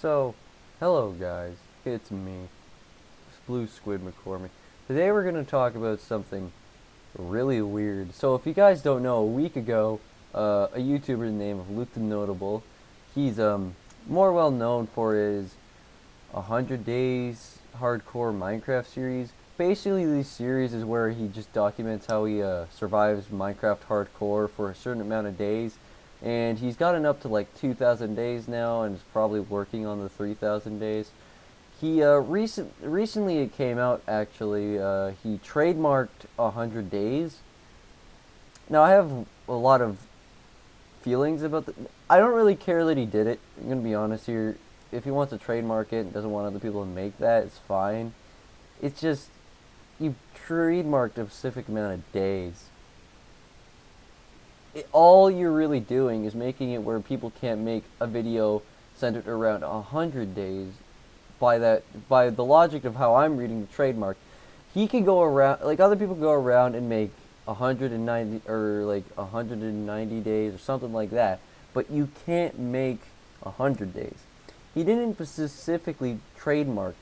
So, hello guys, it's me, Blue Squid McCormick. Today we're going to talk about something really weird. So if you guys don't know, a week ago, a YouTuber named Thenotable, he's more well known for his 100 Days Hardcore Minecraft series. Basically, this series is where he just documents how he survives Minecraft Hardcore for a certain amount of days. And he's gotten up to like 2,000 days now and is probably working on the 3,000 days. He recently it came out actually. He trademarked 100 days. Now I have a lot of feelings about I don't really care that he did it. I'm gonna be honest here. If he wants to trademark it and doesn't want other people to make that, it's fine. It's just you trademarked a specific amount of days. All you're really doing is making it where people can't make a video centered around 100 days. By the logic of how I'm reading the trademark, he can go around like other people go around and make 190 or like 190 days or something like that, but you can't make 100 days. He didn't specifically trademark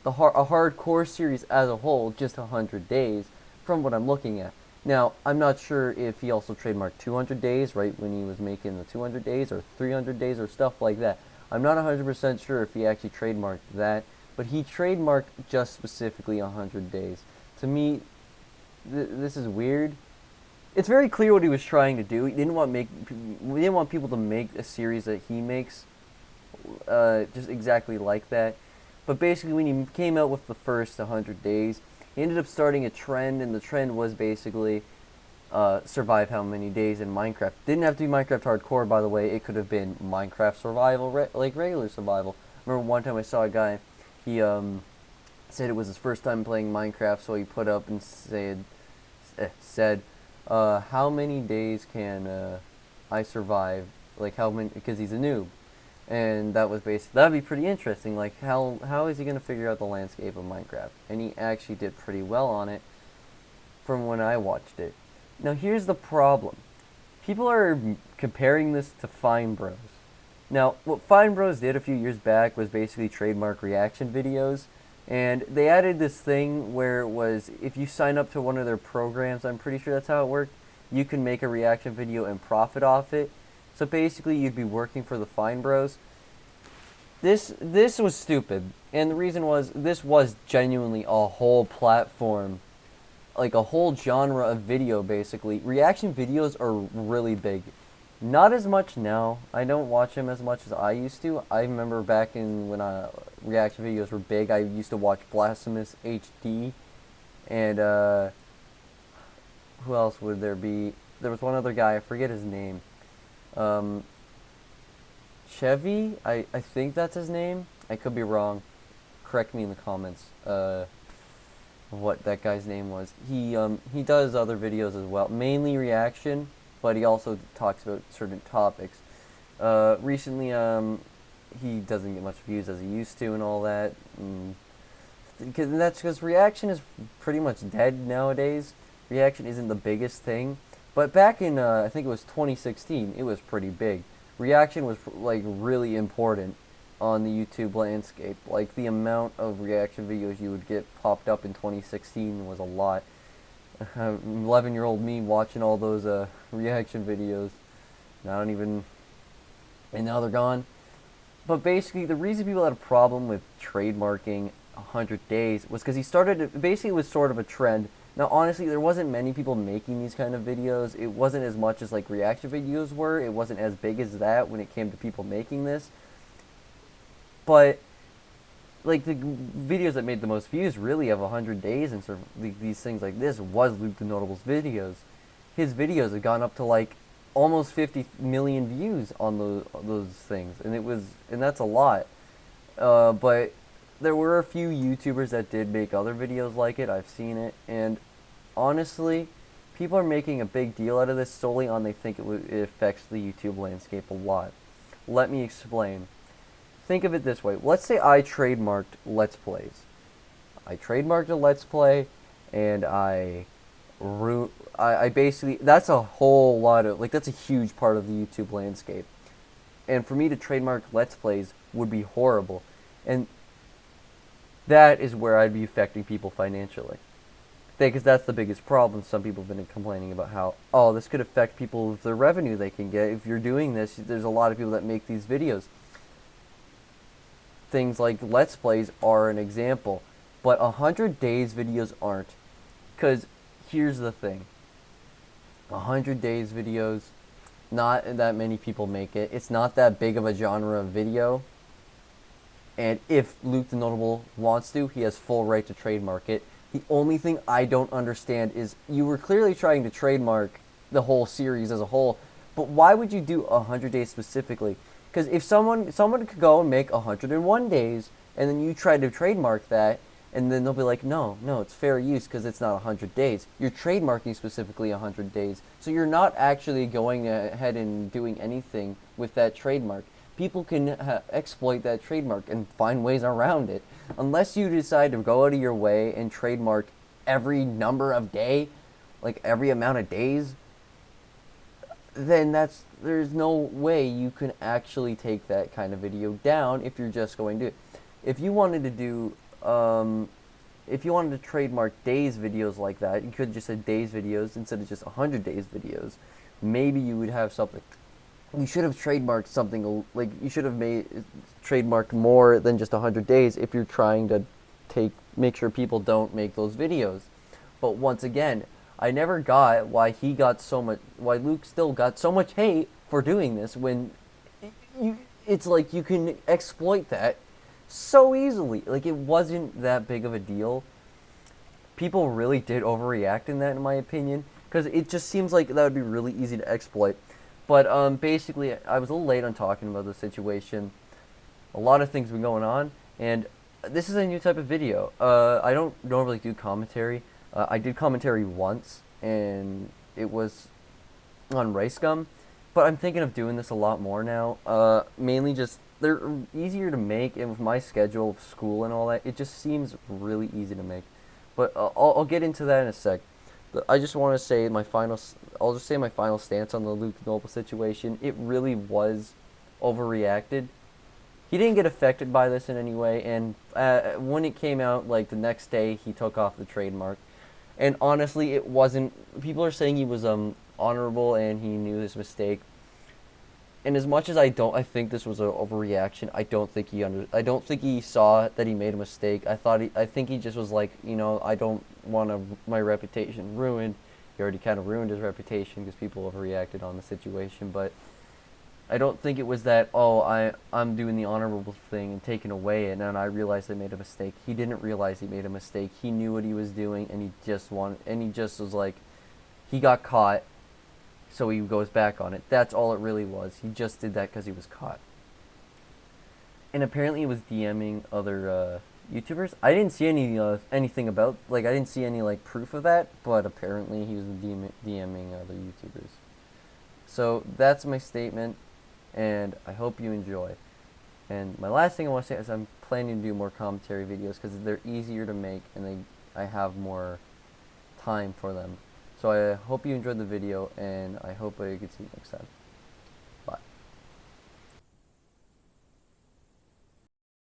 a hardcore series as a whole, just 100 days, from what I'm looking at. Now, I'm not sure if he also trademarked 200 days, right, when he was making the 200 days, or 300 days, or stuff like that. I'm not 100% sure if he actually trademarked that, but he trademarked just specifically 100 days. To me, this is weird. It's very clear what he was trying to do. He didn't want people to make a series that he makes just exactly like that. But basically, when he came out with the first 100 days, he ended up starting a trend, and the trend was basically survive how many days in Minecraft. Didn't have to be Minecraft Hardcore, by the way. It could have been Minecraft Survival, like regular survival. I remember one time I saw a guy, he said it was his first time playing Minecraft, so he put up and said how many days can I survive, like how many, because he's a noob. And that was that'd be pretty interesting, like how is he going to figure out the landscape of Minecraft? And he actually did pretty well on it from when I watched it. Now here's the problem. People are comparing this to Fine Bros. Now, what Fine Bros did a few years back was basically trademark reaction videos, and they added this thing where it was, if you sign up to one of their programs, I'm pretty sure that's how it worked, you can make a reaction video and profit off it. So basically, you'd be working for the Fine Bros. This was stupid, and the reason was this was genuinely a whole platform, like a whole genre of video. Basically, reaction videos are really big. Not as much now. I don't watch them as much as I used to. I remember back in when reaction videos were big. I used to watch Blasphemous HD, and who else would there be? There was one other guy. I forget his name. Chevy, I think that's his name. I could be wrong. Correct me in the comments what that guy's name was. He does other videos as well, mainly reaction, but he also talks about certain topics. Recently, he doesn't get much views as he used to and all that. That's because reaction is pretty much dead nowadays. Reaction isn't the biggest thing. But back in, I think it was 2016, it was pretty big. Reaction was, like, really important on the YouTube landscape. Like, the amount of reaction videos you would get popped up in 2016 was a lot. 11-year-old me watching all those reaction videos. And now they're gone. But basically, the reason people had a problem with trademarking 100 days was because basically it was sort of a trend. Now, honestly, there wasn't many people making these kind of videos. It wasn't as much as, like, reaction videos were. It wasn't as big as that when it came to people making this. But, like, the videos that made the most views really of 100 days and sort of these things like this was Luke the Notable's videos. His videos had gone up to, like, almost 50 million views on those things. And that's a lot. But there were a few YouTubers that did make other videos like it. I've seen it, and honestly, people are making a big deal out of this solely on they think it affects the YouTube landscape a lot. Let me explain. Think of it this way. Let's say I trademarked Let's Plays. I trademarked a Let's Play, and I basically, that's a whole lot of, like, that's a huge part of the YouTube landscape. And for me to trademark Let's Plays would be horrible. And that is where I'd be affecting people financially. Because that's the biggest problem. Some people have been complaining about how, oh, this could affect people with the revenue they can get. If you're doing this, there's a lot of people that make these videos. Things like Let's Plays are an example. But 100 days videos aren't. Because here's the thing. 100 days videos, not that many people make it. It's not that big of a genre of video. And if Luke Thenotable wants to, he has full right to trademark it. The only thing I don't understand is you were clearly trying to trademark the whole series as a whole, but why would you do 100 days specifically? Because if someone could go and make 101 days, and then you try to trademark that, and then they'll be like, no, it's fair use because it's not 100 days. You're trademarking specifically 100 days, so you're not actually going ahead and doing anything with that trademark. People can exploit that trademark and find ways around it. Unless you decide to go out of your way and trademark every number of day, like every amount of days, then there's no way you can actually take that kind of video down if you're just going to. If you wanted to do, if you wanted to trademark days videos like that, you could just say days videos instead of just 100 days videos. Maybe you would have something. You should have trademarked something, like, you should have trademarked more than just 100 days if you're trying to make sure people don't make those videos. But once again, I never got why Luke still got so much hate for doing this when it's like you can exploit that so easily. Like, it wasn't that big of a deal. People really did overreact in that, in my opinion, because it just seems like that would be really easy to exploit. But basically, I was a little late on talking about the situation. A lot of things have been going on, and this is a new type of video. I don't normally do commentary. I did commentary once, and it was on Rice Gum. But I'm thinking of doing this a lot more now. Mainly just, they're easier to make, and with my schedule of school and all that, it just seems really easy to make. But I'll get into that in a sec. I just want to say I'll just say my final stance on the Luke Noble situation. It really was overreacted. He didn't get affected by this in any way, and when it came out, like, the next day, he took off the trademark. And honestly, it wasn't, people are saying he was honorable and he knew his mistake. And as much as I think this was an overreaction, I don't think he saw that he made a mistake. I think he just was like, I don't want my reputation ruined. He already kind of ruined his reputation because people overreacted on the situation. But I don't think it was that, I'm doing the honorable thing and taking away it, and then I realized I made a mistake. He didn't realize he made a mistake. He knew what he was doing, and he just was like, he got caught. So he goes back on it. That's all it really was. He just did that because he was caught. And apparently he was DMing other YouTubers. I didn't see anything about, I didn't see any proof of that, but apparently he was DMing other YouTubers. So that's my statement, and I hope you enjoy. And my last thing I want to say is I'm planning to do more commentary videos because they're easier to make and I have more time for them. So I hope you enjoyed the video, and I hope I could see you next time.